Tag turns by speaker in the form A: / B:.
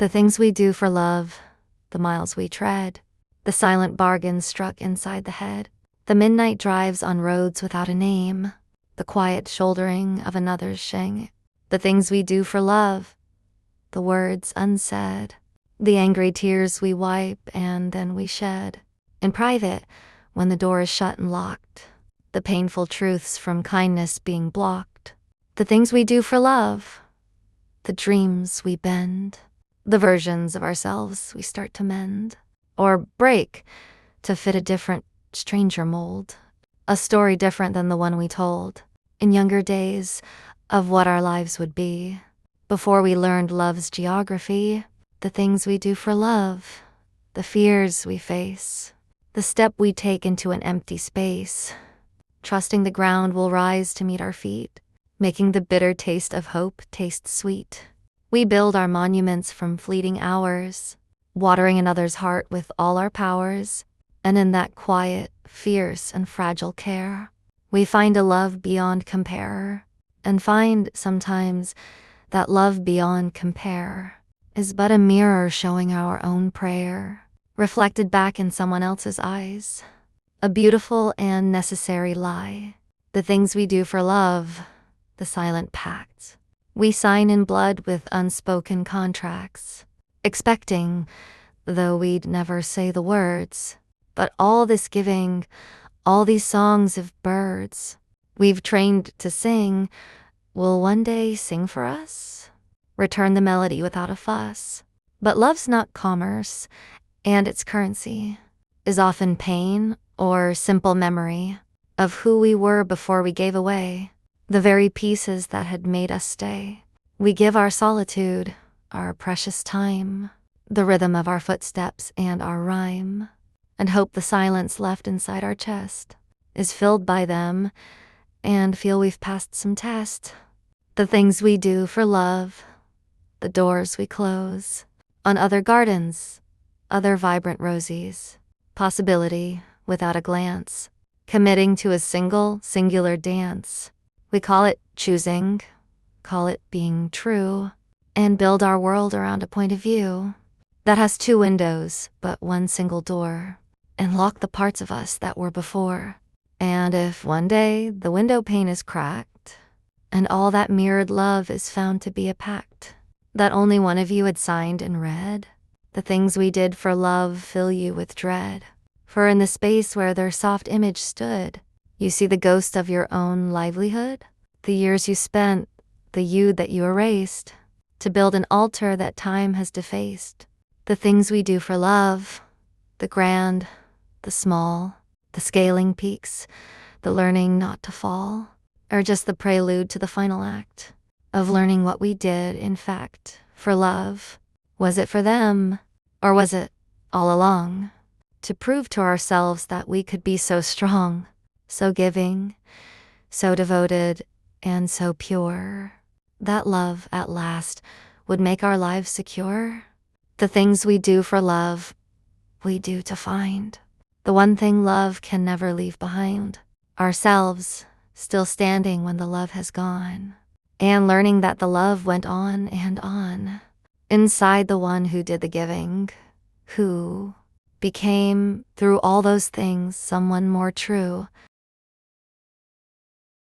A: The things we do for love, the miles we tread, the silent bargains struck inside the head, the midnight drives on roads without a name, the quiet shouldering of another's shing, the things we do for love, the words unsaid, the angry tears we wipe and then we shed, in private when the door is shut and locked, the painful truths from kindness being blocked, the things we do for love, the dreams we bend, the versions of ourselves we start to mend, or break to fit a different, stranger mold, a story different than the one we told in younger days of what our lives would be, before we learned love's geography, the things we do for love, the fears we face, the step we take into an empty space, trusting the ground will rise to meet our feet, making the bitter taste of hope taste sweet. We build our monuments from fleeting hours, watering another's heart with all our powers, and in that quiet, fierce, and fragile care, we find a love beyond compare, and find, sometimes, that love beyond compare is but a mirror showing our own prayer, reflected back in someone else's eyes. A beautiful and necessary lie. The things we do for love, the silent pacts we sign in blood with unspoken contracts, expecting, though we'd never say the words, but all this giving, all these songs of birds we've trained to sing, will one day sing for us, return the melody without a fuss. But love's not commerce, and its currency is often pain or simple memory of who we were before we gave away the very pieces that had made us stay. We give our solitude, our precious time, the rhythm of our footsteps and our rhyme, and hope the silence left inside our chest is filled by them and feel we've passed some test. The things we do for love, the doors we close on other gardens, other vibrant rosies, possibility without a glance, committing to a singular dance. We call it choosing, call it being true, and build our world around a point of view that has two windows but one single door, and lock the parts of us that were before. And if one day the window pane is cracked, and all that mirrored love is found to be a pact that only one of you had signed and read, the things we did for love fill you with dread. For in the space where their soft image stood, you see the ghost of your own livelihood, the years you spent, the you that you erased, to build an altar that time has defaced. The things we do for love, the grand, the small, the scaling peaks, the learning not to fall, are just the prelude to the final act of learning what we did, in fact, for love. Was it for them, or was it all along to prove to ourselves that we could be so strong, so giving, so devoted, and so pure, that love at last would make our lives secure? The things we do for love, we do to find the one thing love can never leave behind, ourselves, still standing when the love has gone, and learning that the love went on and on, inside the one who did the giving, who became, through all those things, someone more true